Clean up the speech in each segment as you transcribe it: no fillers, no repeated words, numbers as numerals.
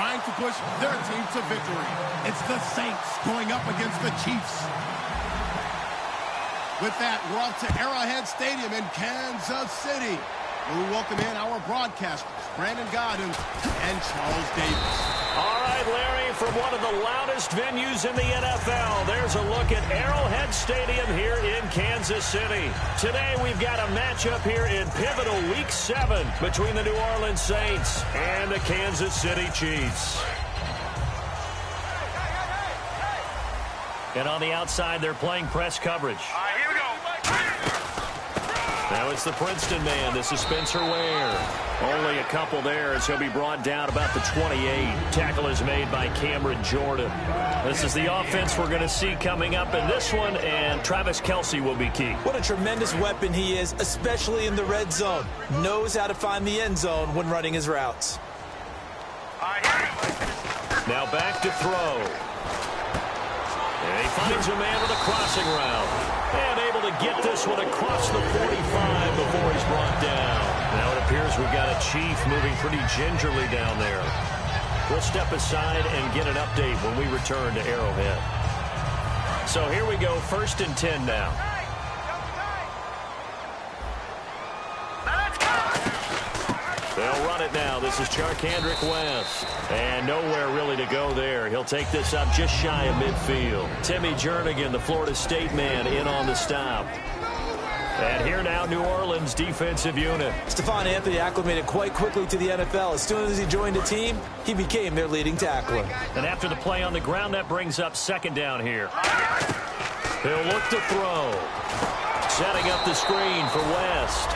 trying to push their team to victory. It's the Saints going up against the Chiefs. With that, we're off to Arrowhead Stadium in Kansas City. We welcome in our broadcasters, Brandon Godden and Charles Davis. All right, Larry, from one of the loudest venues in the NFL, there's a look at Arrowhead Stadium here in Kansas City. Today, we've got a matchup here in pivotal Week 7 between the New Orleans Saints and the Kansas City Chiefs. And on the outside, they're playing press coverage. All right, here we go. Now it's the Princeton man. This is Spencer Ware. Only a couple there as he'll be brought down about the 28. Tackle is made by Cameron Jordan. This is the offense we're going to see coming up in this one, and Travis Kelce will be key. What a tremendous weapon he is, especially in the red zone. Knows how to find the end zone when running his routes. All right, here we go. Now back to throw. And he finds a man with a crossing route. And able to get this one across the 45 before he's brought down. Now it appears we've got a Chief moving pretty gingerly down there. We'll step aside and get an update when we return to Arrowhead. So here we go, 1st and 10 now. They'll run it now. This is Charkandrick West. And nowhere really to go there. He'll take this up just shy of midfield. Timmy Jernigan, the Florida State man, in on the stop. And here now, New Orleans defensive unit. Stephon Anthony acclimated quite quickly to the NFL. As soon as he joined the team, he became their leading tackler. And after the play on the ground, that brings up 2nd down here. He'll look to throw. Setting up the screen for West.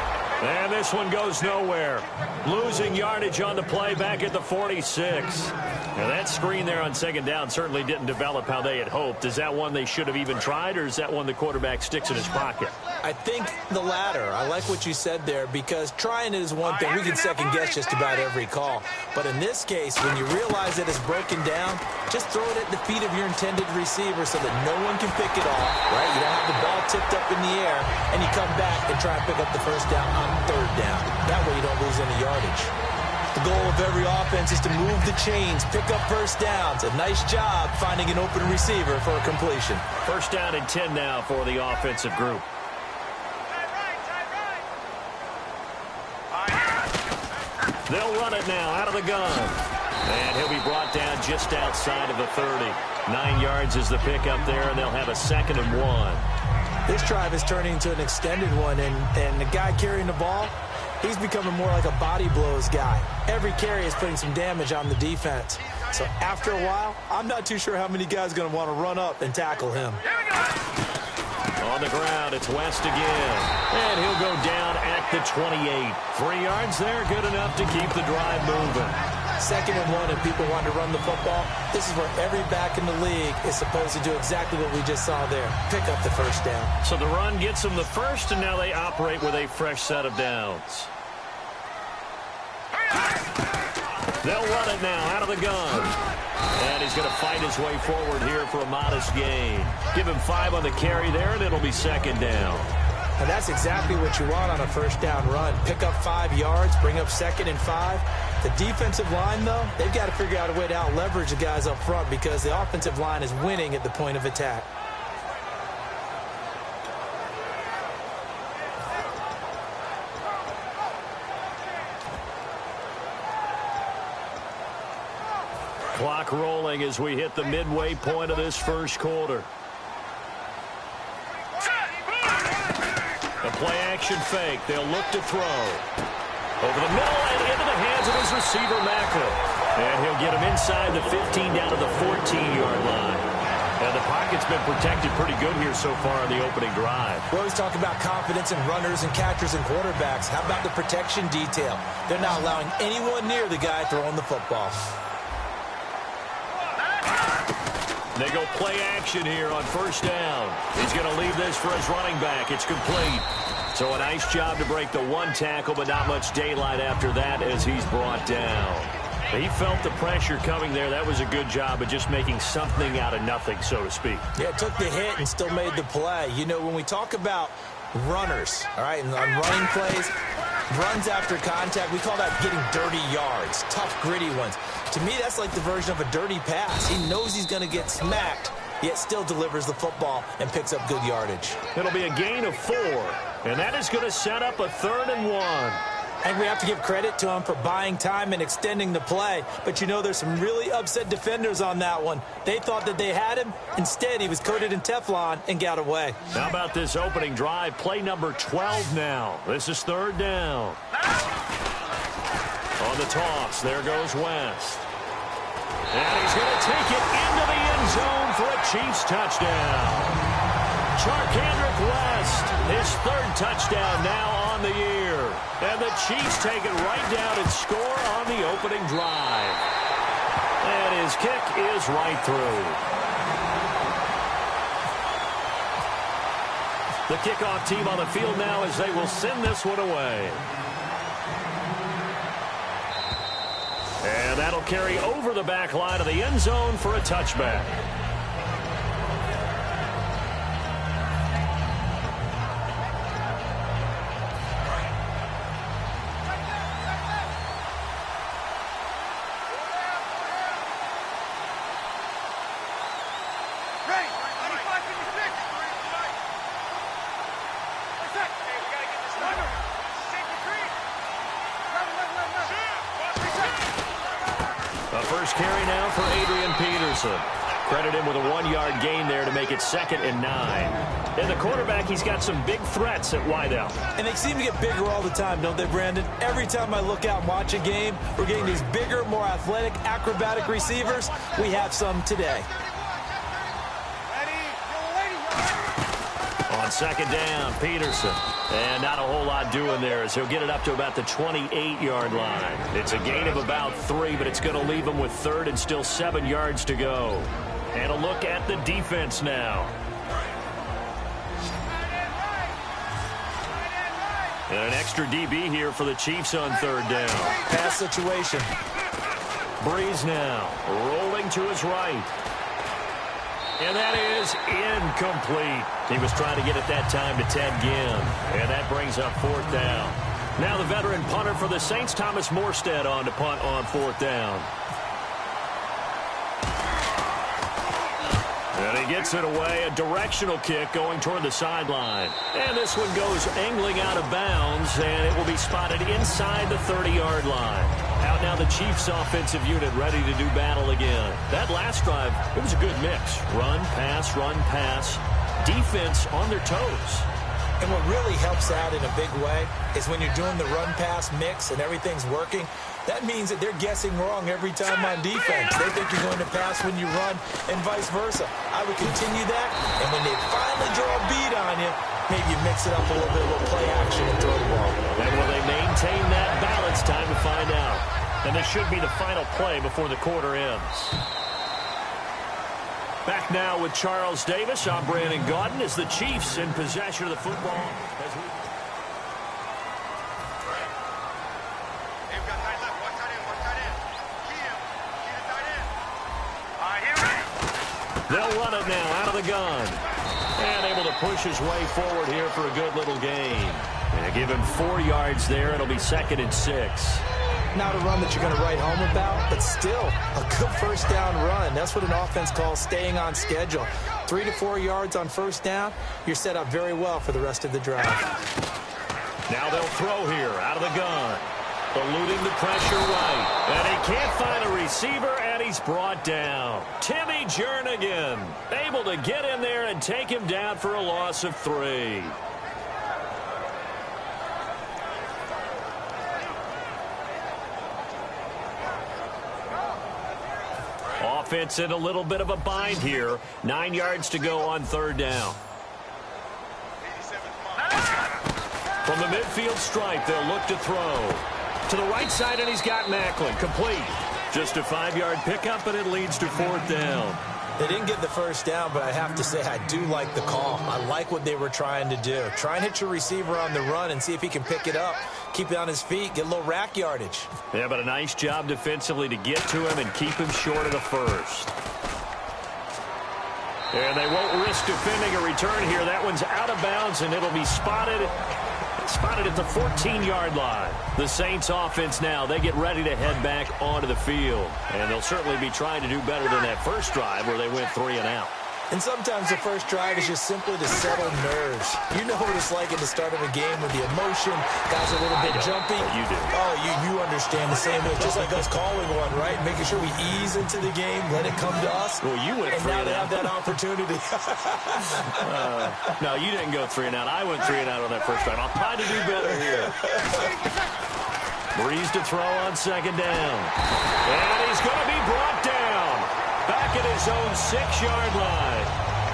And this one goes nowhere. Losing yardage on the play back at the 46. Now that screen there on 2nd down certainly didn't develop how they had hoped. Is that one they should have even tried, or is that one the quarterback sticks in his pocket? I think the latter. I like what you said there, because trying it is one thing. We can second guess just about every call. But in this case, when you realize that it's broken down, just throw it at the feet of your intended receiver so that no one can pick it off, right? You don't have the ball tipped up in the air, and you come back and try and pick up the 1st down on 3rd down. That way you don't lose any yardage. The goal of every offense is to move the chains, pick up 1st downs. A nice job finding an open receiver for a completion. 1st down and 10 now for the offensive group. They'll run it now out of the gun. And he'll be brought down just outside of the 30. 9 yards is the pickup there, and they'll have a 2nd and 1. This drive is turning into an extended one, and the guy carrying the ball, he's becoming more like a body blows guy. Every carry is putting some damage on the defense. So after a while, I'm not too sure how many guys are going to want to run up and tackle him. On the ground, it's West again. And he'll go down at the 28. 3 yards there, good enough to keep the drive moving. 2nd and 1, and people want to run the football. This is where every back in the league is supposed to do exactly what we just saw there. Pick up the 1st down. So the run gets them the 1st, and now they operate with a fresh set of downs. They'll run it now out of the gun. And he's going to fight his way forward here for a modest gain. Give him 5 on the carry there, and it'll be 2nd down. And that's exactly what you want on a 1st down run. Pick up 5 yards, bring up 2nd and 5. The defensive line, though, they've got to figure out a way to out-leverage the guys up front because the offensive line is winning at the point of attack. Clock rolling as we hit the midway point of this 1st quarter. A play-action fake. They'll look to throw. Over the middle and into the hands of his receiver, Macklin. And he'll get him inside the 15 down to the 14-yard line. And the pocket's been protected pretty good here so far on the opening drive. We always talk about confidence in runners and catchers and quarterbacks. How about the protection detail? They're not allowing anyone near the guy throwing the football. They go play action here on 1st down. He's going to leave this for his running back. It's complete. So a nice job to break the 1 tackle, but not much daylight after that as he's brought down. He felt the pressure coming there. That was a good job of just making something out of nothing, so to speak. Yeah, took the hit and still made the play. You know, when we talk about runners, all right, and on running plays, runs after contact, we call that getting dirty yards, tough, gritty ones. To me, that's like the version of a dirty pass. He knows he's going to get smacked, yet still delivers the football and picks up good yardage. It'll be a gain of 4, and that is going to set up a 3rd and 1. I think we have to give credit to him for buying time and extending the play. But, you know, there's some really upset defenders on that one. They thought that they had him. Instead, he was coated in Teflon and got away. How about this opening drive? Play number 12 now. This is 3rd down. On the toss, there goes West. And he's going to take it into the end zone for a Chiefs touchdown. Charkandrick West, his 3rd touchdown now on the year. And the Chiefs take it right down and score on the opening drive. And his kick is right through. The kickoff team on the field now as they will send this one away. And that'll carry over the back line of the end zone for a touchback. First carry now for Adrian Peterson. Credit him with a 1-yard gain there to make it 2nd and 9. And the quarterback, he's got some big threats at wideout. And they seem to get bigger all the time, don't they, Brandon? Every time I look out and watch a game, we're getting these bigger, more athletic, acrobatic receivers. We have some today. On 2nd down, Peterson. And not a whole lot doing there as he'll get it up to about the 28-yard line. It's a gain of about 3, but it's going to leave him with 3rd and still 7 yards to go. And a look at the defense now. And an extra DB here for the Chiefs on 3rd down. Pass situation. Breeze now, rolling to his right. And that is incomplete. He was trying to get it that time to Ted Ginn. And that brings up 4th down. Now the veteran punter for the Saints, Thomas Morstead, on to punt on 4th down. And he gets it away, a directional kick going toward the sideline. And this one goes angling out of bounds, and it will be spotted inside the 30-yard line. Out now the Chiefs offensive unit ready to do battle again. That last drive, it was a good mix. Run, pass, defense on their toes. And what really helps out in a big way is when you're doing the run-pass mix and everything's working, that means that they're guessing wrong every time on defense. They think you're going to pass when you run and vice versa. I would continue that, and when they finally draw a beat on you, maybe you mix it up a little bit with play action and throw the ball. And will they maintain that balance? Time to find out. And this should be the final play before the quarter ends. Back now with Charles Davis. I'm Brandon Gaudin as the Chiefs in possession of the football. They'll run it now out of the gun. And able to push his way forward here for a good little gain. And give him 4 yards there. It'll be 2nd and 6. Not a run that you're going to write home about, but still a good first down run. That's what an offense calls staying on schedule. 3 to 4 yards on first down, you're set up very well for the rest of the drive. Now they'll throw here out of the gun. Eluding the pressure right. And he can't find a receiver, and he's brought down. Timmy Jernigan able to get in there and take him down for a loss of 3. Offense in a little bit of a bind here. 9 yards to go on 3rd down. From the midfield stripe, they'll look to throw. To the right side, and he's got Macklin. Complete. Just a 5-yard pickup, and it leads to 4th down. They didn't get the first down, but I have to say I do like the call. I like what they were trying to do. Try and hit your receiver on the run and see if he can pick it up. Keep it on his feet, get a little rack yardage. Yeah, but a nice job defensively to get to him and keep him short of the first. And they won't risk defending a return here. That one's out of bounds, and it'll be spotted Spotted at the 14-yard line. The Saints offense now, they get ready to head back onto the field. And they'll certainly be trying to do better than that first drive where they went 3 and out. And sometimes the first drive is just simply to settle nerves. You know what it's like at the start of a game with the emotion. Guys are a little bit jumpy. You do. Oh, you understand the same way. Just like us calling one, right? Making sure we ease into the game, let it come to us. Well, you went 3 and and now they out. have that opportunity. No, you didn't go 3 and out. I went 3 and out on that first drive. I'll try to do better here. Breeze to throw on second down. And he's going to be brought down. Back at his own 6-yard line.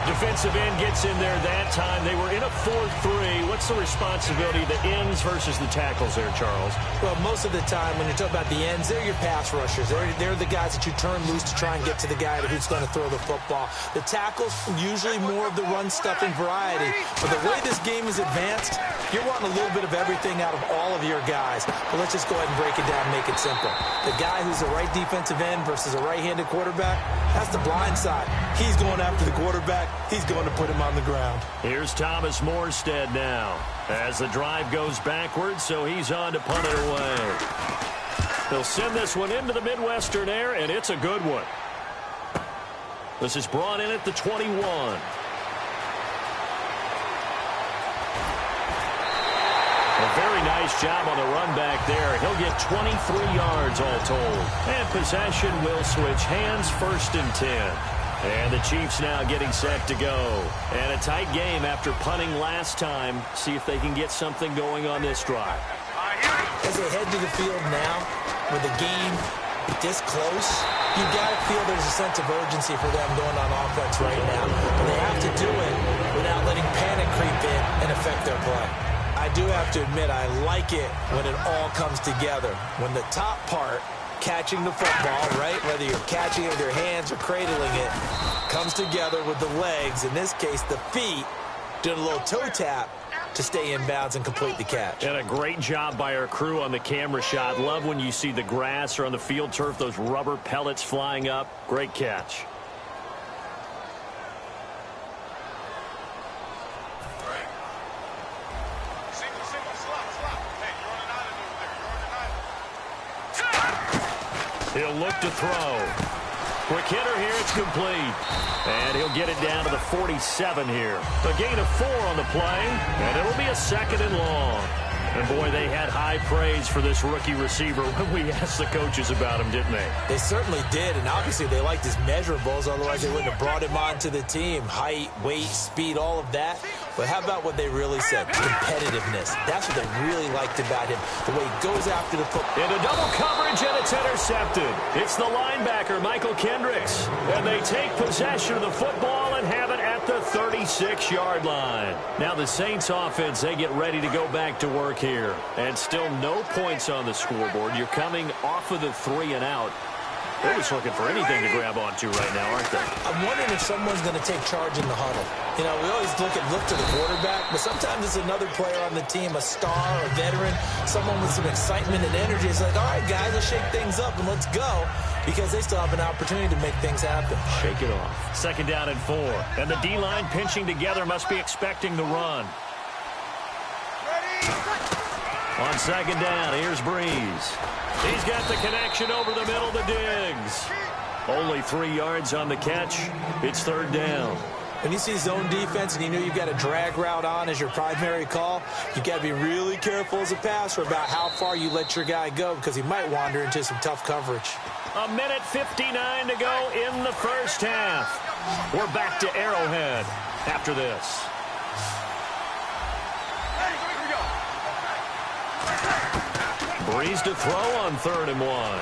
Defensive end gets in there that time. They were in a 4-3. What's the responsibility, the ends versus the tackles there, Charles? Well, most of the time when you're talking about the ends, they're your pass rushers. They're the guys that you turn loose to try and get to the guy who's going to throw the football. The tackles, usually more of the run-stuffing variety. But the way this game is advanced, you're wanting a little bit of everything out of all of your guys. But let's just go ahead and break it down and make it simple. The guy who's a right defensive end versus a right-handed quarterback, that's the blind side. He's going after the quarterback. He's going to put him on the ground. Here's Thomas Morstead now as the drive goes backwards, so he's on to punt it away. They'll send this one into the Midwestern air, and it's a good one. This is brought in at the 21. A very nice job on the run back there. He'll get 23 yards all told. And possession will switch hands, 1st and 10. And the Chiefs now getting set to go. And a tight game after punting last time. See if they can get something going on this drive. As they head to the field now, with the game this close, you got to feel there's a sense of urgency for them going on offense right now. But they have to do it without letting panic creep in and affect their play. I do have to admit, I like it when it all comes together. When the top part, catching the football, right, whether you're catching it with your hands or cradling it, comes together with the legs, in this case the feet, doing a little toe tap to stay in bounds and complete the catch. And a great job by our crew on the camera shot. Love when you see the grass or on the field turf, those rubber pellets flying up. Great catch. He'll look to throw. Quick hitter here, it's complete. And he'll get it down to the 47 here. A gain of 4 on the play, and it'll be a 2nd and long. And, boy, they had high praise for this rookie receiver when we asked the coaches about him, didn't they? They certainly did, and obviously they liked his measurables, otherwise they wouldn't have brought him onto the team. Height, weight, speed, all of that. But how about what they really said? Competitiveness. That's what they really liked about him, the way he goes after the football. Into double coverage, and it's intercepted. It's the linebacker, Michael Kendricks. And they take possession of the football and have it at the 36-yard line. Now the Saints offense, they get ready to go back to work here. And still no points on the scoreboard. You're coming off of the 3 and out. They're just looking for anything to grab onto right now, aren't they? I'm wondering if someone's going to take charge in the huddle. You know, we always look to the quarterback, but sometimes it's another player on the team, a star, a veteran, someone with some excitement and energy. It's like, all right, guys, let's shake things up and let's go, because they still have an opportunity to make things happen. Shake it off. 2nd down and 4. And the D-line pinching together, must be expecting the run. On 2nd down, here's Breeze. He's got the connection over the middle to Diggs. Only 3 yards on the catch. It's 3rd down. When you see zone defense and you know you've got a drag route on as your primary call, you've got to be really careful as a passer about how far you let your guy go, because he might wander into some tough coverage. 1:59 to go in the first half. We're back to Arrowhead after this. Breeze to throw on 3rd and 1.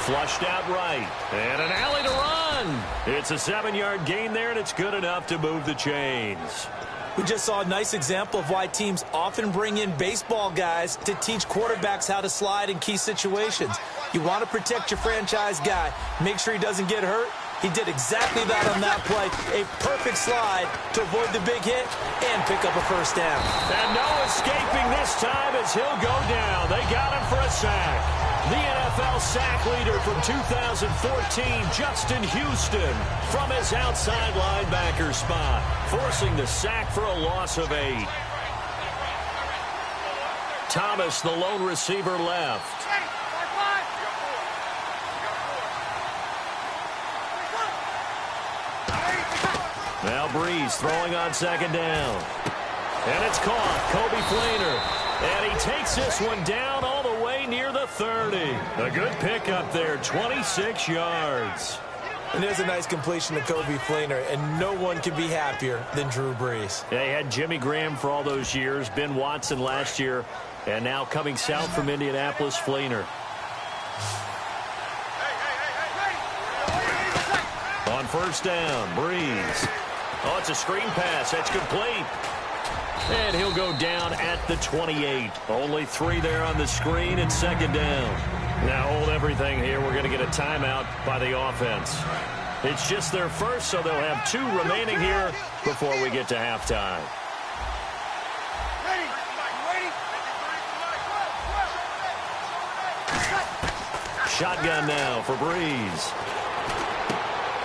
Flushed out right. And an alley to run. It's a 7-yard gain there, and it's good enough to move the chains. We just saw a nice example of why teams often bring in baseball guys to teach quarterbacks how to slide in key situations. You want to protect your franchise guy. Make sure he doesn't get hurt. He did exactly that on that play. A perfect slide to avoid the big hit and pick up a 1st down. And no escaping this time as he'll go down. They got him for a sack. The NFL sack leader from 2014, Justin Houston, from his outside linebacker spot, forcing the sack for a loss of 8. Thomas, the lone receiver, left. Now Breeze throwing on second down. And it's caught. Kobe Fleener. And he takes this one down all the way near the 30. A good pickup there, 26 yards. And there's a nice completion to Kobe Fleener, and no one can be happier than Drew Brees. They had Jimmy Graham for all those years, Ben Watson last year, and now coming south from Indianapolis, Fleener. On first down, Breeze. Oh, it's a screen pass. That's complete. And he'll go down at the 28. Only 3 there on the screen and second down. Now hold everything here. We're going to get a timeout by the offense. It's just their first, so they'll have 2 remaining here before we get to halftime. Shotgun now for Breeze.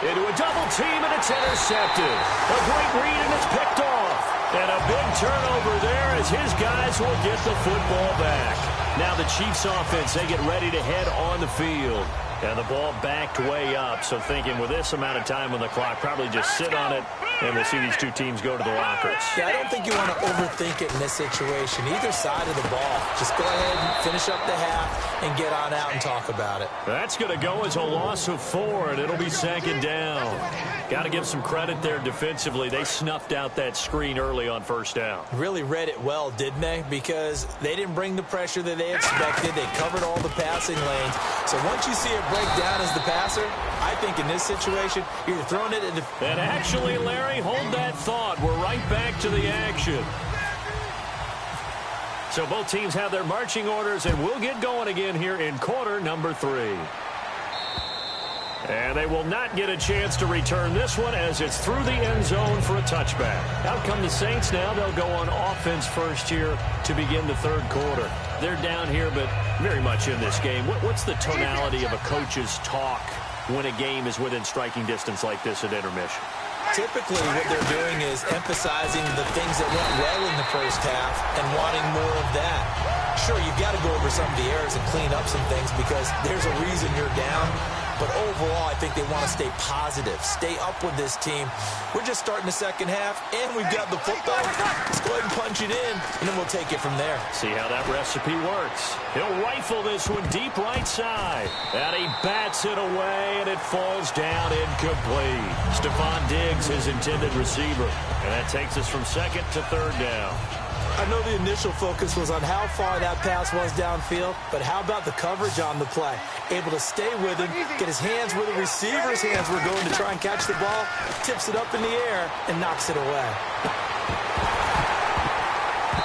Into a double team, and it's intercepted. A great read, and it's picked off. And a big turnover there as his guys will get the football back. Now the Chiefs offense, they get ready to head on the field. And the ball backed way up, so thinking with this amount of time on the clock, probably just sit on it, and we'll see these 2 teams go to the lockers. Yeah, I don't think you want to overthink it in this situation. Either side of the ball. Just go ahead and finish up the half and get on out and talk about it. That's going to go as a loss of 4, and it'll be second down. Got to give some credit there defensively. They snuffed out that screen early on first down. Really read it well, didn't they? Because they didn't bring the pressure that they expected. They covered all the passing lanes. So once you see it break down as the passer, I think in this situation, you're throwing it into... And actually, Larry, hold that thought. We're right back to the action. So both teams have their marching orders, and we'll get going again here in quarter number 3. And they will not get a chance to return this one as it's through the end zone for a touchback. Out come the Saints now. They'll go on offense first here to begin the third quarter. They're down here, but very much in this game. What's the tonality of a coach's talk when a game is within striking distance like this at intermission? Typically, what they're doing is emphasizing the things that went well in the first half and wanting more of that. Sure, you've got to go over some of the errors and clean up some things because there's a reason you're down. But overall, I think they want to stay positive, stay up with this team. We're just starting the second half, and we've got the football. Let's go ahead and punch it in, and then we'll take it from there. See how that recipe works. He'll rifle this one deep right side. And he bats it away, and it falls down incomplete. Stephon Diggs, his intended receiver. And that takes us from second to third down. I know the initial focus was on how far that pass was downfield, but how about the coverage on the play? Able to stay with him, get his hands where the receiver's hands were going to try and catch the ball, tips it up in the air, and knocks it away.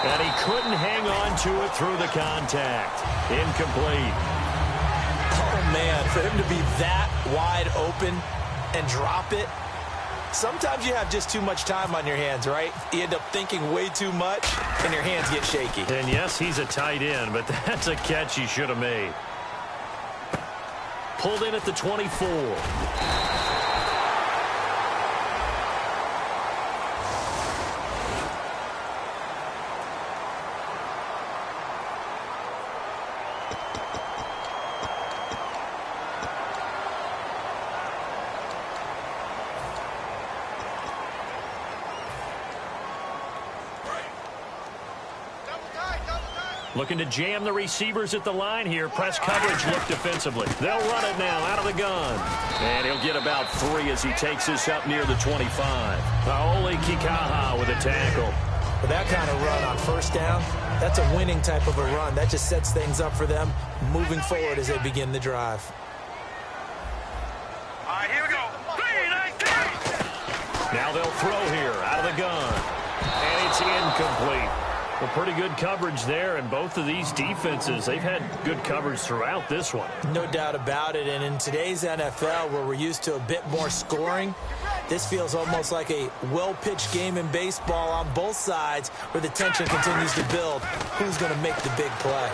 And he couldn't hang on to it through the contact. Incomplete. Oh, man, for him to be that wide open and drop it, sometimes you have just too much time on your hands, right? You end up thinking way too much, and your hands get shaky. And yes, he's a tight end, but that's a catch he should have made. Pulled in at the 24. Looking to jam the receivers at the line here. Press coverage look defensively. They'll run it now out of the gun. And he'll get about 3 as he takes this up near the 25. Paoli Kikaha with a tackle. With that kind of run on first down, that's a winning type of a run. That just sets things up for them moving forward as they begin the drive. All right, here we go. 3, nice. Now they'll throw here out of the gun. And it's incomplete. Well, pretty good coverage there, and both of these defenses, they've had good coverage throughout this one. No doubt about it, and in today's NFL, where we're used to a bit more scoring, this feels almost like a well-pitched game in baseball on both sides where the tension continues to build. Who's going to make the big play?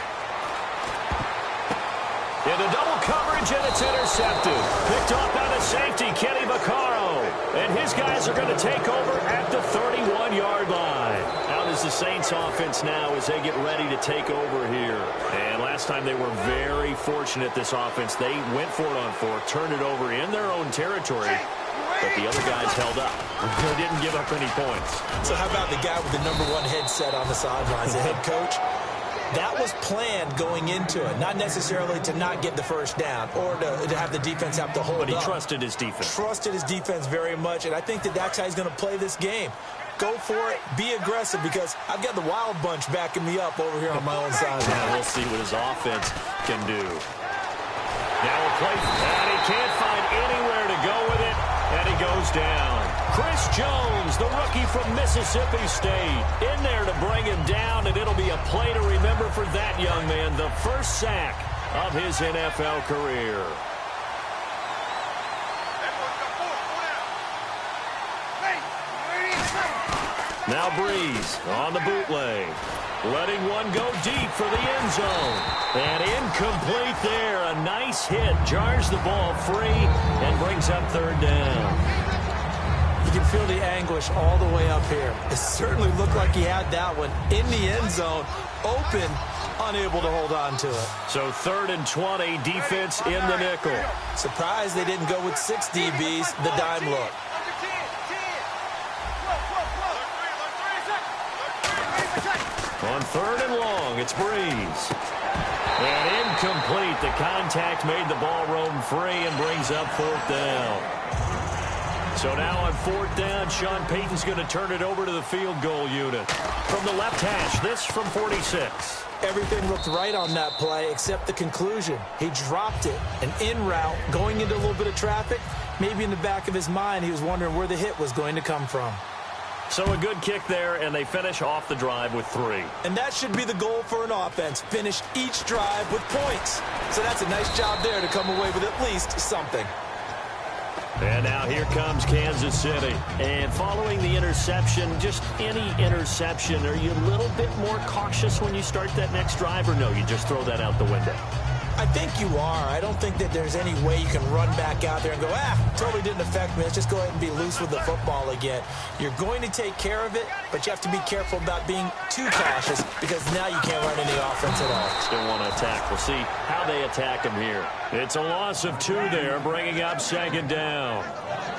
Into double coverage, and it's intercepted. Picked off by the safety, Kenny Vaccaro. And his guys are going to take over at the 31-yard line. Now, does the Saints offense now as they get ready to take over here. And last time they were very fortunate, this offense. They went for it on fourth, turned it over in their own territory, but the other guys held up. They didn't give up any points. So how about the guy with the #1 headset on the sidelines, the head coach? That was planned going into it, not necessarily to not get the first down or to have the defense have to hold up. But he trusted his defense. Trusted his defense very much, and I think that's how he's going to play this game. Go for it. Be aggressive, because I've got the wild bunch backing me up over here on my own side. Now we'll see what his offense can do. Now a play, and he can't find anywhere to go with it, and he goes down. Chris Jones, the rookie from Mississippi State, in there to bring him down, and it'll be a play to remember for that young man. The first sack of his NFL career. Now Breeze on the bootleg. Letting one go deep for the end zone. And incomplete there. A nice hit. Jars the ball free and brings up third down. You can feel the anguish all the way up here. It certainly looked like he had that one in the end zone. Open, unable to hold on to it. So 3rd and 20, defense in the nickel. Surprised they didn't go with 6 DBs, the dime look. On 3rd and long, it's Breeze. And incomplete. The contact made the ball roam free and brings up 4th down. So now on 4th down, Sean Payton's going to turn it over to the field goal unit. From the left hash, this from 46. Everything looked right on that play except the conclusion. He dropped it, an in route, going into a little bit of traffic. Maybe in the back of his mind, he was wondering where the hit was going to come from. So a good kick there, and they finish off the drive with 3. And that should be the goal for an offense. Finish each drive with points. So that's a nice job there to come away with at least something. And now here comes Kansas City. And following the interception, just any interception, are you a little bit more cautious when you start that next drive, or no, you just throw that out the window? I think you are. I don't think that there's any way you can run back out there and go, totally didn't affect me. Let's just go ahead and be loose with the football again. You're going to take care of it, but you have to be careful about being too cautious, because now you can't run any offense at all. Still want to attack. We'll see how they attack him here. It's a loss of 2 there, bringing up 2nd down.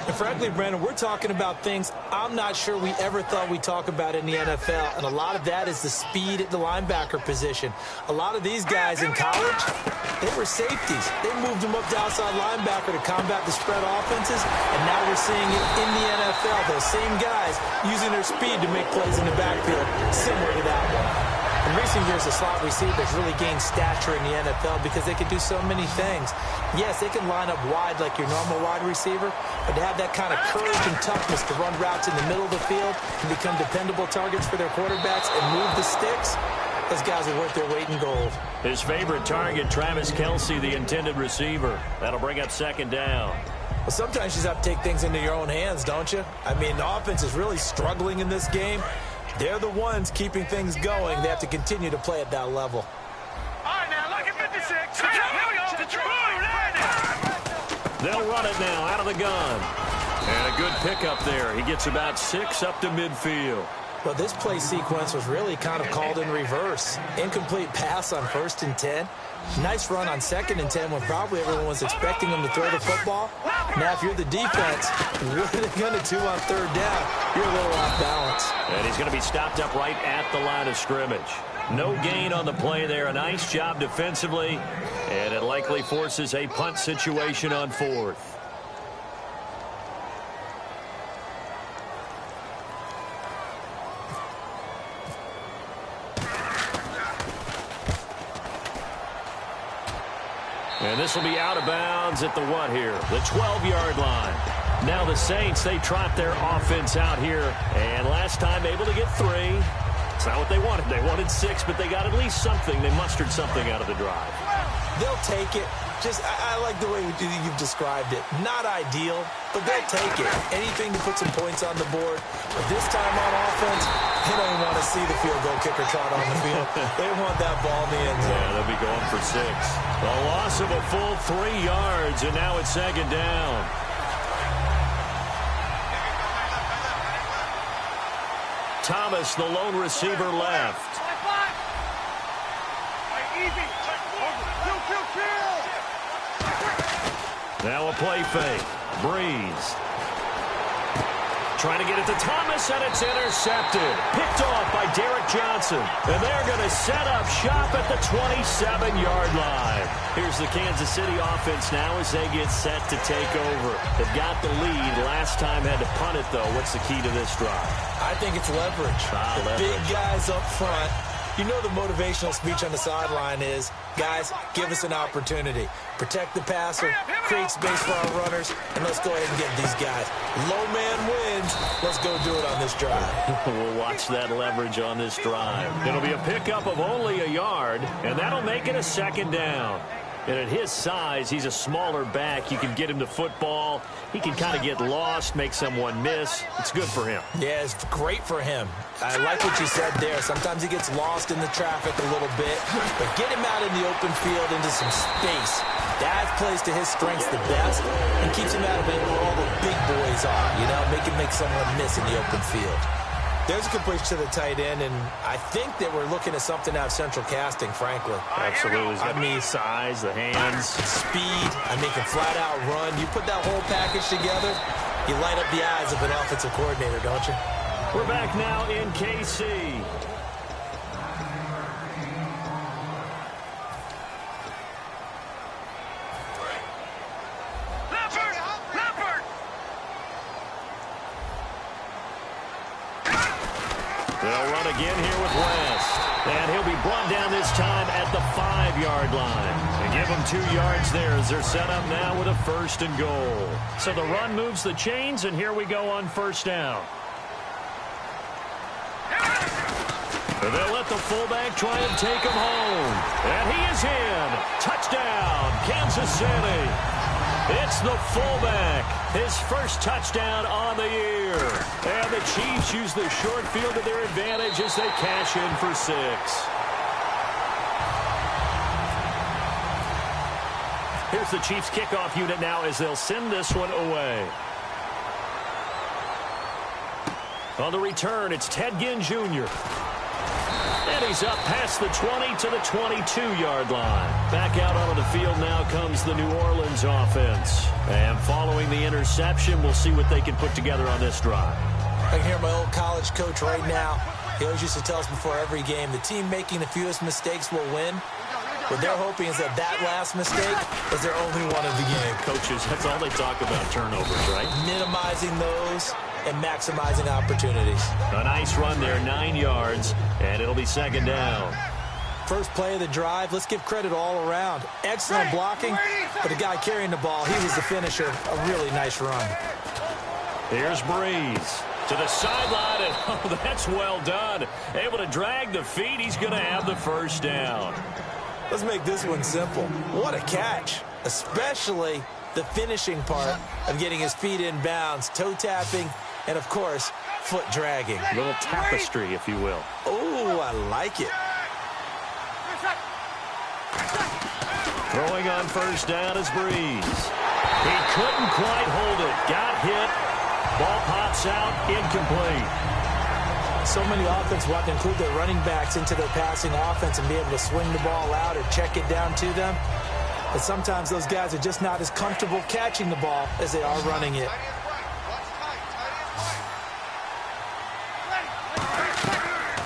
And frankly, Brandon, we're talking about things I'm not sure we ever thought we'd talk about in the NFL, and a lot of that is the speed at the linebacker position. A lot of these guys in college, they were safeties. They moved them up to outside linebacker to combat the spread offenses, and now we're seeing it in the NFL. Those same guys using their speed to make plays in the backfield, similar to that one. In recent years, the slot receivers really gained stature in the NFL because they can do so many things. Yes, they can line up wide like your normal wide receiver, but to have that kind of courage and toughness to run routes in the middle of the field and become dependable targets for their quarterbacks and move the sticks, those guys are worth their weight in gold. His favorite target, Travis Kelce, the intended receiver. That'll bring up 2nd down. Well, sometimes you just have to take things into your own hands, don't you? I mean, the offense is really struggling in this game. They're the ones keeping things going. They have to continue to play at that level. All right, now, look at 56. They'll run it now out of the gun. And a good pickup there. He gets about 6 up to midfield. Well, this play sequence was really kind of called in reverse. Incomplete pass on 1st and 10. Nice run on 2nd and 10 when probably everyone was expecting him to throw the football. Now, if you're the defense, what are they going to do on 3rd down? You're a little off balance. And he's going to be stopped up right at the line of scrimmage. No gain on the play there. A nice job defensively. And it likely forces a punt situation on 4th. And this will be out of bounds at the what here? The 12-yard line. Now the Saints, they trot their offense out here. And last time able to get 3. It's not what they wanted. They wanted 6, but they got at least something. They mustered something out of the drive. They'll take it. I like the way you've described it. Not ideal, but they'll take it. Anything to put some points on the board. But this time on offense, they don't want to see the field goal kicker trot on the field. They want that ball in the end zone. Yeah, they'll be going for 6. A loss of a full 3 yards, and now it's 2nd down. Thomas, the lone receiver left. Now a play fake. Breeze. Trying to get it to Thomas, and it's intercepted. Picked off by Derek Johnson. And they're going to set up shop at the 27-yard line. Here's the Kansas City offense now as they get set to take over. They've got the lead. Last time had to punt it, though. What's the key to this drive? I think it's leverage. The big guys up front. You know the motivational speech on the sideline is, guys, give us an opportunity. Protect the passer, create space for our runners, and let's go ahead and get these guys. Low man wins. Let's go do it on this drive. We'll watch that leverage on this drive. It'll be a pickup of only a yard, and that'll make it a second down. And at his size, he's a smaller back. You can get him to football. He can kind of get lost, make someone miss. It's good for him. Yeah, it's great for him. I like what you said there. Sometimes he gets lost in the traffic a little bit, but get him out in the open field into some space. That plays to his strengths the best and keeps him out of it where all the big boys are, you know, make someone miss in the open field. There's a good push to the tight end, and I think that we're looking at something out of central casting, frankly. Absolutely. I mean, size, the hands. Speed. I mean, can flat out run. You put that whole package together, you light up the eyes of an offensive coordinator, don't you? We're back now in KC. They'll run again here with West. And he'll be brought down this time at the 5-yard line. They give him 2 yards there as they're set up now with a 1st and goal. So the run moves the chains, and here we go on 1st down. And they'll let the fullback try and take him home. And he is in. Touchdown, Kansas City. It's the fullback. His first touchdown on the year. And the Chiefs use the short field to their advantage as they cash in for 6. Here's the Chiefs kickoff unit now as they'll send this one away. On the return, it's Ted Ginn Jr. And he's up past the 20 to the 22-yard line. Back out onto the field now comes the New Orleans offense. And following the interception, we'll see what they can put together on this drive. I can hear my old college coach right now. He always used to tell us before every game, the team making the fewest mistakes will win. What they're hoping is that last mistake is their only one of the game. Coaches, that's all they talk about, turnovers, right? Minimizing those and maximizing opportunities. A nice run there, 9 yards, and it'll be 2nd down. First play of the drive, let's give credit all around. Excellent blocking, but the guy carrying the ball, he was the finisher. A really nice run. Here's Breeze to the sideline, and oh, that's well done. Able to drag the feet. He's going to have the 1st down. Let's make this one simple. What a catch, especially the finishing part of getting his feet in bounds, toe tapping, and, of course, foot dragging. A little tapestry, if you will. Oh, I like it. Throwing on 1st down is Breeze. He couldn't quite hold it. Got hit. Ball pops out. Incomplete. So many offenses want to include their running backs into their passing offense and be able to swing the ball out or check it down to them. But sometimes those guys are just not as comfortable catching the ball as they are running it.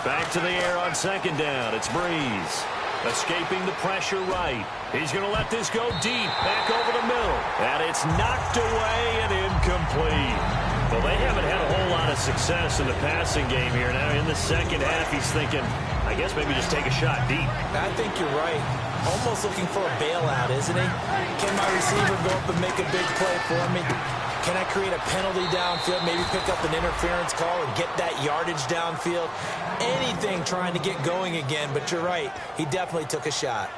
Back to the air on 2nd down. It's Breeze. Escaping the pressure right. He's going to let this go deep. Back over the middle. And it's knocked away and incomplete. Well, they haven't had a whole lot of success in the passing game here. Now in the 2nd half, he's thinking, I guess maybe just take a shot deep. I think you're right. Almost looking for a bailout, isn't he? Can my receiver go up and make a big play for me? Can I create a penalty downfield, maybe pick up an interference call and get that yardage downfield? Anything trying to get going again, but you're right. He definitely took a shot.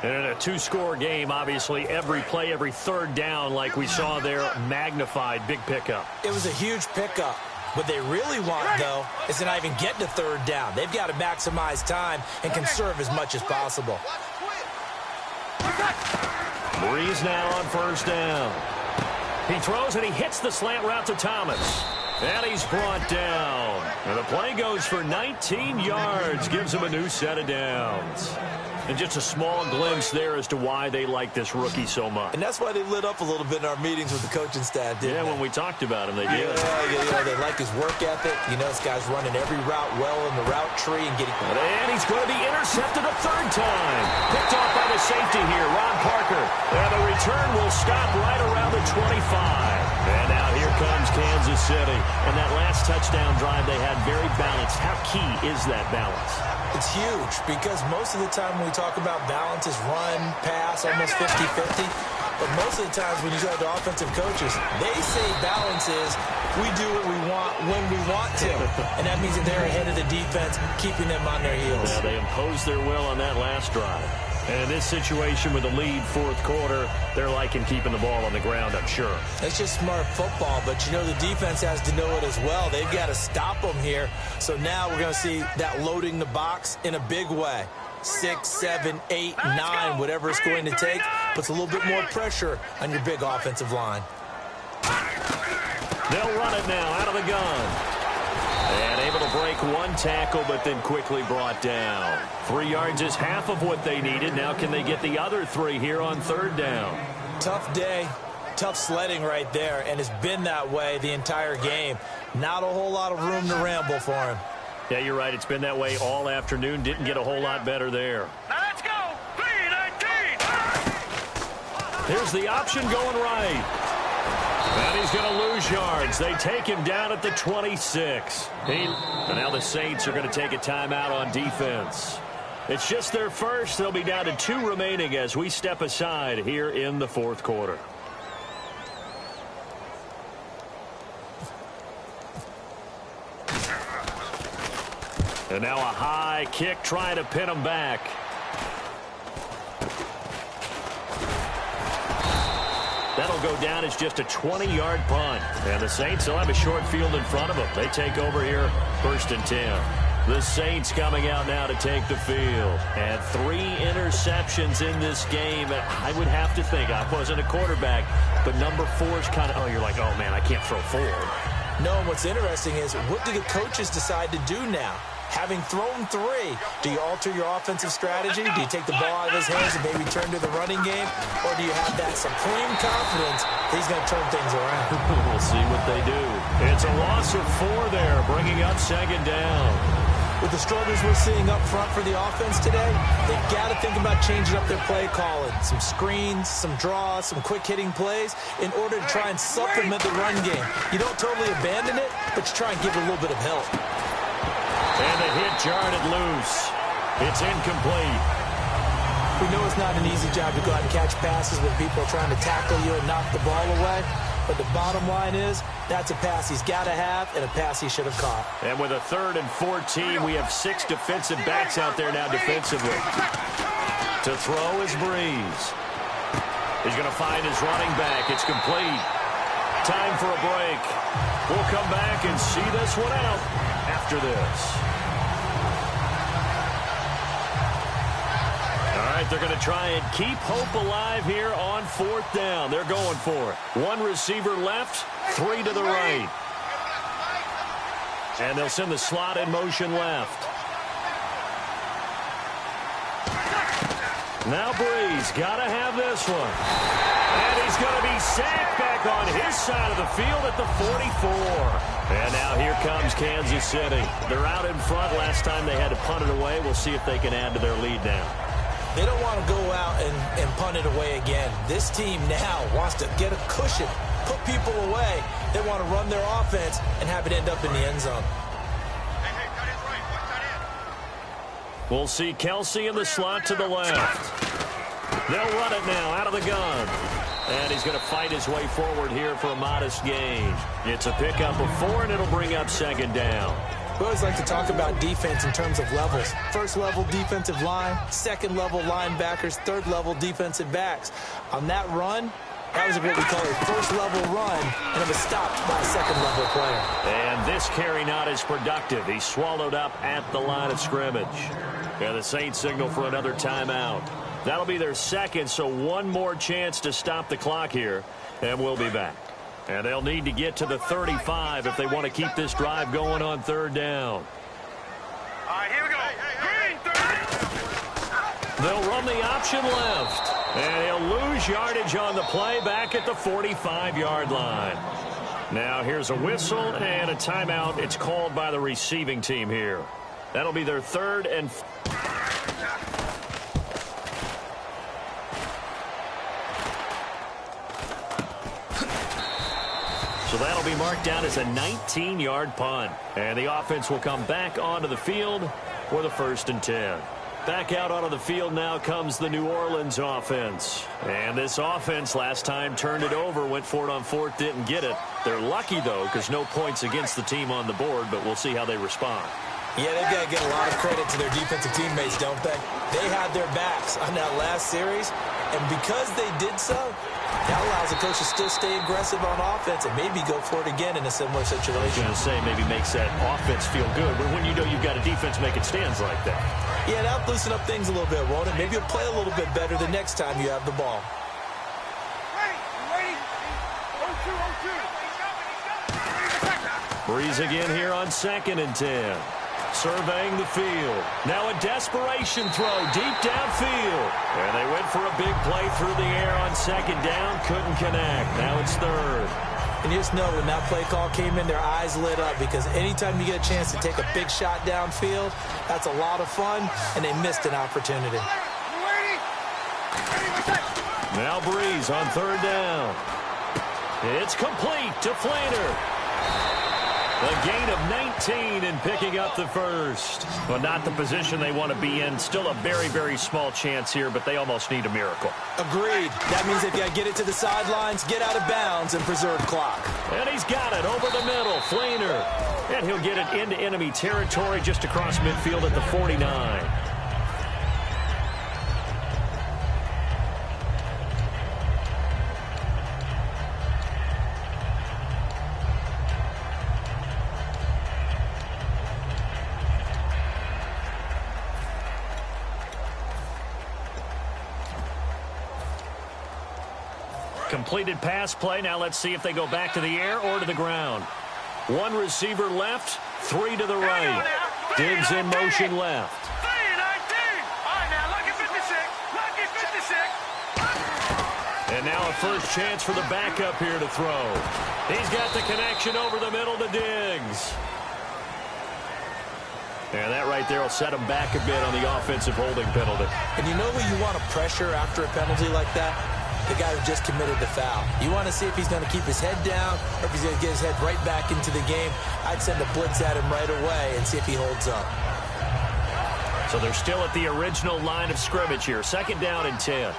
And in a 2-score game, obviously, every play, every 3rd down, like we saw there, magnified, big pickup. It was a huge pickup. What they really want, though, is to not even get to 3rd down. They've got to maximize time and conserve as much as possible. Breeze now on 1st down. He throws and he hits the slant route to Thomas. And he's brought down. And the play goes for 19 yards. Gives him a new set of downs. And just a small glimpse there as to why they like this rookie so much. And that's why they lit up a little bit in our meetings with the coaching staff, didn't they? When we talked about him, they did. Yeah, they like his work ethic. You know, this guy's running every route well in the route tree and getting... And he's going to be intercepted a third time. Picked off by the safety here, Ron Parker. And the return will stop right around the 25. And now here comes Kansas City. And that last touchdown drive they had very balanced. How key is that balance? It's huge because most of the time when we talk about balance is run, pass, almost 50-50. But most of the times when you talk to offensive coaches, they say balance is we do what we want when we want to. And that means that they're ahead of the defense, keeping them on their heels. Yeah, they imposed their will on that last drive. And in this situation with the lead fourth quarter, they're liking keeping the ball on the ground, I'm sure. It's just smart football, but you know the defense has to know it as well. They've got to stop them here. So now we're going to see that loading the box in a big way. 6, 7, 8, 9, whatever it's going to take, puts a little bit more pressure on your big offensive line. They'll run it now out of the gun. And able to break one tackle, but then quickly brought down. 3 yards is half of what they needed. Now can they get the other 3 here on third down? Tough day, tough sledding right there, and it's been that way the entire game. Not a whole lot of room to ramble for him. Yeah, you're right. It's been that way all afternoon. Didn't get a whole lot better there. Now let's go. 3-19. Here's the option going right. And he's going to lose yards. They take him down at the 26. And now the Saints are going to take a timeout on defense. It's just their first. They'll be down to 2 remaining as we step aside here in the fourth quarter. And now a high kick trying to pin him back. That'll go down as just a 20-yard punt. And the Saints will have a short field in front of them. They take over here, 1st and 10. The Saints coming out now to take the field. And 3 interceptions in this game. And I would have to think, I wasn't a quarterback, but number 4 is kind of, oh, you're like, oh, man, I can't throw 4. No, and what's interesting is, what do the coaches decide to do now? Having thrown 3, do you alter your offensive strategy? Do you take the ball out of his hands and maybe turn to the running game? Or do you have that supreme confidence that he's going to turn things around? We'll see what they do. It's a loss of 4 there, bringing up 2nd down. With the struggles we're seeing up front for the offense today, they've got to think about changing up their play calling. Some screens, some draws, some quick-hitting plays in order to try and supplement the run game. You don't totally abandon it, but you try and give it a little bit of help. And the hit jarred it loose. It's incomplete. We know it's not an easy job to go out and catch passes when people are trying to tackle you and knock the ball away. But the bottom line is, that's a pass he's got to have and a pass he should have caught. And with a 3rd and 14, we have 6 defensive backs out there now defensively. To throw is Breeze. He's going to find his running back. It's complete. Time for a break. We'll come back and see this one out after this. All right, they're going to try and keep hope alive here on 4th down. They're going for it. 1 receiver left, 3 to the right. And they'll send the slot in motion left. Now Breeze, got to have this one. And he's going to be sacked back on his side of the field at the 44. And now here comes Kansas City. They're out in front. Last time they had to punt it away. We'll see if they can add to their lead now. They don't want to go out and punt it away again. This team now wants to get a cushion, put people away. They want to run their offense and have it end up in the end zone. We'll see Kelsey in the slot to the left. They'll run it now out of the gun. And he's going to fight his way forward here for a modest gain. It's a pickup of 4, and it'll bring up 2nd down. We always like to talk about defense in terms of levels. 1st level defensive line, 2nd level linebackers, 3rd level defensive backs. On that run, that was what we call a 1st level run, and it was stopped by a 2nd level player. And this carry not as productive. He's swallowed up at the line of scrimmage. And the Saints signal for another timeout. That'll be their 2nd, so 1 more chance to stop the clock here, and we'll be back. And they'll need to get to the 35 if they want to keep this drive going on third down. All right, here we go. Green, 30. They'll run the option left. And he'll lose yardage on the play back at the 45-yard line. Now here's a whistle and a timeout. It's called by the receiving team here. That'll be their third and... So that'll be marked down as a 19-yard punt. And the offense will come back onto the field for the 1st and 10. Back out onto the field now comes the New Orleans offense. And this offense last time turned it over, went for it on 4th, didn't get it. They're lucky, though, because no points against the team on the board, but we'll see how they respond. Yeah, they've got to get a lot of credit to their defensive teammates, don't they? They had their backs on that last series, and because they did so, that allows the coach to still stay aggressive on offense and maybe go for it again in a similar situation. I was going to say maybe makes that offense feel good, but when you know you've got a defense making stands like that. Yeah, that'll loosen up things a little bit, won't it? Maybe you'll play a little bit better the next time you have the ball. Breeze again here on 2nd and 10. Surveying the field. Now a desperation throw deep downfield. And they went for a big play through the air on 2nd down. Couldn't connect. Now it's 3rd. And you just know when that play call came in, their eyes lit up because anytime you get a chance to take a big shot downfield, that's a lot of fun, and they missed an opportunity. Now Breeze on 3rd down. It's complete to Flainer. A gain of 19 and picking up the 1st. Well, not the position they want to be in. Still a very, very small chance here, but they almost need a miracle. Agreed. That means they've got to get it to the sidelines, get out of bounds, and preserve clock. And he's got it over the middle. Flainer. And he'll get it into enemy territory just across midfield at the 49. Completed pass play. Now let's see if they go back to the air or to the ground. 1 receiver left, 3 to the right. Diggs in motion left. And now a first chance for the backup here to throw. He's got the connection over the middle to Diggs. And that right there will set him back a bit on the offensive holding penalty. And you know who you want to pressure after a penalty like that? The guy who just committed the foul. You want to see if he's going to keep his head down or if he's going to get his head right back into the game. I'd send a blitz at him right away and see if he holds up. So they're still at the original line of scrimmage here. 2nd down and 10.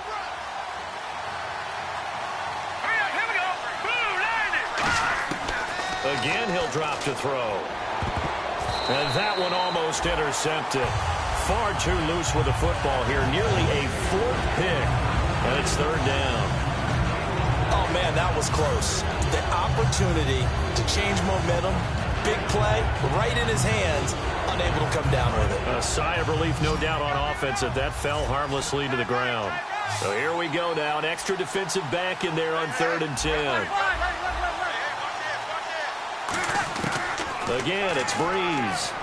Again, he'll drop to throw. And that one almost intercepted. Far too loose with the football here. Nearly a 4th pick. And it's 3rd down. Oh, man, that was close. The opportunity to change momentum, big play, right in his hands, unable to come down with it. A sigh of relief, no doubt, on offense that fell harmlessly to the ground. So here we go now. An extra defensive back in there on 3rd and 10. Again, it's Breeze.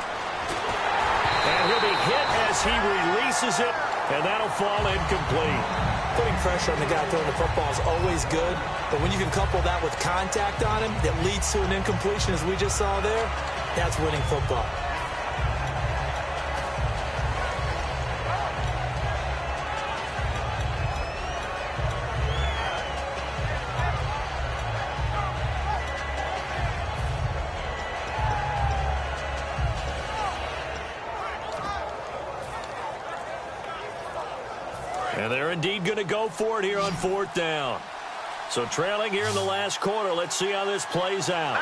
And he'll be hit as he releases it, and that'll fall incomplete. Putting pressure on the guy throwing the football is always good, but when you can couple that with contact on him that leads to an incompletion, as we just saw there, that's winning football. And they're indeed going to go for it here on 4th down. So trailing here in the last quarter. Let's see how this plays out.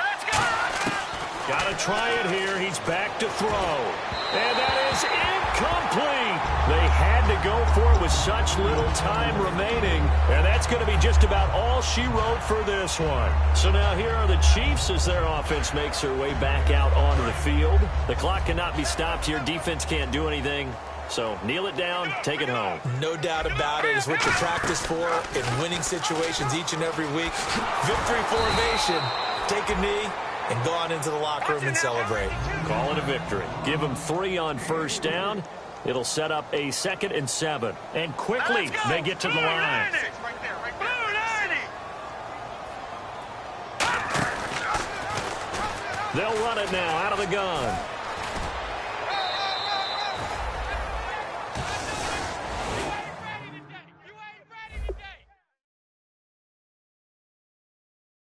Got to try it here. He's back to throw. And that is incomplete. They had to go for it with such little time remaining. And that's going to be just about all she wrote for this one. So now here are the Chiefs as their offense makes her way back out onto the field. The clock cannot be stopped here. Defense can't do anything. So kneel it down, take it home. No doubt about it. It's what you practice for in winning situations each and every week. Victory formation. Take a knee and go on into the locker room and celebrate. Call it a victory. Give them 3 on first down. It'll set up a 2nd and 7. And quickly, they get to the line. They'll run it now out of the gun.